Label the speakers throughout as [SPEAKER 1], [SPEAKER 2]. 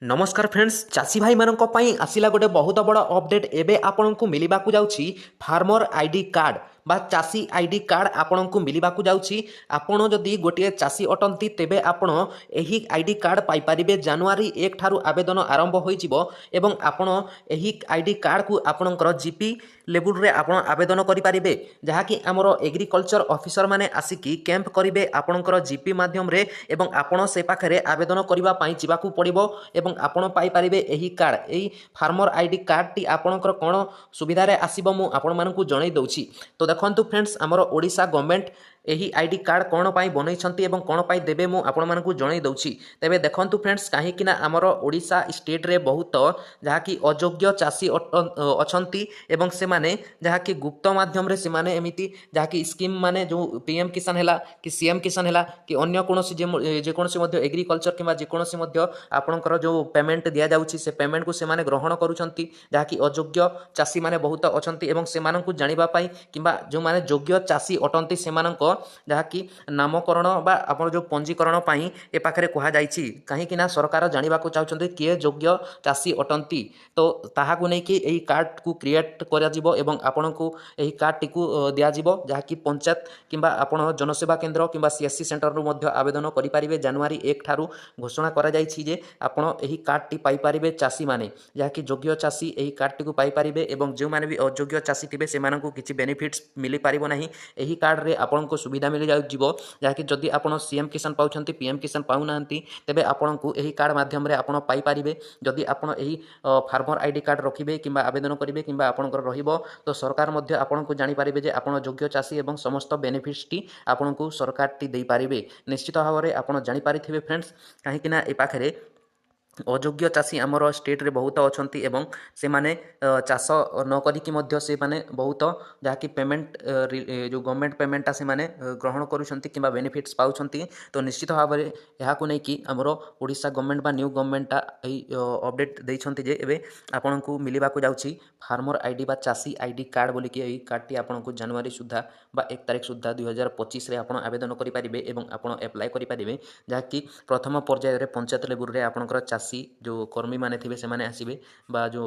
[SPEAKER 1] नमस्कार फ्रेंड्स चाषी भाई मानक आसला गोटे बहुत बड़ अपडेट एवं आपण को मिलवा जाऊँगी फार्मर आईडी कार्ड बा चाषी आईडी कार्ड आपण को मिलवा जाऊँगी आपण जदि गोटे चाषी अटंती तेबे आपण एही आईडी कार्ड पाइपारे जनवरी 1 ठारू आवेदन आरंभ होइजिबो आपण एही आईडी कार्ड को आपणकर जीपी लेवल रे आपण आवेदन करें जहाँकि आमर एग्रीकल्चर ऑफिसर माने आसिकी कैंप करेंगे आपणकर जीपी माध्यम रे एवं आपण से पाखे आवेदन करने जावाक पड़ो एवं आपण पाइपारे एही कार्ड एही फार्मर आईडी कार्ड टी आपणकर कौन सुविधा रे आसीबो मु आपण मानकु जणाई दउछि। तो देखंतु फ्रेंड्स आमर ओडिशा गवर्नमेंट एही आईडी कार्ड कौन पाई बनैछंती एवं कौन पाई देबे मु आपण मानकु जणाई दउछि। तेबे देखंतु फ्रेंड्स काहेकि ना आमर ओडिशा स्टेट रे बहुत जहाँकि अयोग्य चाषी अछंती एवं से माने जहाँकि गुप्त माध्यम रे से माने एमिति जहाँकि स्कीम माने जो पीएम किसान हैला कि सीएम किसान हैला कि अन्य कोनोसी जे कोनोसी मध्य एग्रीकल्चर किबा जे कोनोसी मध्य आपणकर जो पेमेंट दिया जाउछि से पेमेंट को से माने ग्रहण करूछंती जहाँकि अयोग्य चाषी माने बहुत अछंती एवं से मानकु जानिबा पाई किबा जो माने योग्य चाषी अटंती से मानक जहाँकि नामकरण बा आपण जो पंजीकरण पाई ए पाखरे कहा जाइछि काहेकि ना सरकार जानिबा को चाहुछंती किए योग्य चाषी अटंती। तो ताहाकु नै कि एही कार्ड को क्रिएट करा जिवो एवं आपण को एही कार्ड टी को दिया जिवो जहाँकि पंचायत किबा आपण जनसेवा केंद्र किबा सीएससी सेंटर रु मध्य आवेदन करि पारिबे। जनवरी 1 ठारू घोषणा करा जाइछि जे आपण एही कार्ड टी पाई पारिबे चाषी माने जहाँकि योग्य चाषी एही कार्ड टी को पाई पारिबे एवं जो माने भी अयोग्य चाषी थिबे से मानकु किछि बेनिफिट्स मिली पारिबो नाही। एही कार्ड रे आपण को सुविधा मिल जाइबो जहाँकि जदि आपण सीएम किसान पाउछंती पीएम किसान पाउ नाहंती तेबे आपण को एही कार्ड माध्यम रे आपण पाई पारिबे। जदि आपण एही फार्मर आईडी कार्ड रखिबे किबा आवेदन करिवे किबा आपणकर रहिबो तो सरकार मध्य आपण को जानि पारिबे जे आपण योग्य चाषी एवं समस्त बेनिफिट्स टी आपण को सरकार टी देई पारिबे। निश्चित भाव में आपण जानि पारिथिबे फ्रेंड्स काहेकि ना ए पाखरे अयोग्य चाषी आमर स्टेट रे बहुत अछंती एवं से माने चाष न करिकि मध्य से माने बहुत जहाँकि पेमेंट जो गवर्नमेंट पेमेंटा से माने ग्रहण करूछंती किबा बेनिफिट्स पाउछंती। तो निश्चित भाव में एहाकु नै कि आमर ओडिशा गवर्नमेंट बा न्यू गवर्नमेंटा एही अपडेट दैछंती जे एबे आपनकु मिलिबा को जाउछि फार्मर आईडी बा चाषी आईडी कार्ड बोली कि एही कार्ड टी आपनकु जनवरी सुद्धा बा 1 तारिख सुद्धा 2025 रे आपण आवेदन करि पारिबे एवं आपण अप्लाई करि पारिबे जहाँकि प्रथम पर्याय रे पंचायत लेवल रे आपनकर चाषी जो कर्मी माने थिबे से माने आसीबे बा जो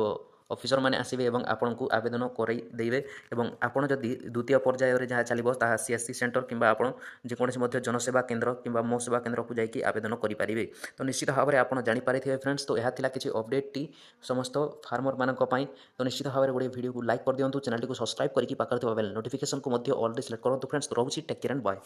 [SPEAKER 1] ऑफिसर माने आसीबे एवं आपण को आवेदन करई देबे एवं आपण जदि द्वितीय पर्याय रे जहाँ चलिबो ताहा सीएससी सेंटर किंबा आपण जे कोनोसी मध्य जनसेवा केंद्र किंबा मो सेवा केंद्र को जाइकी आवेदन करि पारिबे। तो निश्चित भाव में आपण जानि पारिथिबे फ्रेंड्स। तो एहा थिला किछि अपडेट टी समस्त फार्मर मानक पई। तो निश्चित भाव में गोटे वीडियो को लाइक कर दियंतु चैनल को सब्सक्राइब करिकी पाकर बेल नोटिफिकेशन को मध्य ऑल रे सिलेक्ट करंतु फ्रेंड्स। तो रहउछि टेक केयर एंड बाय।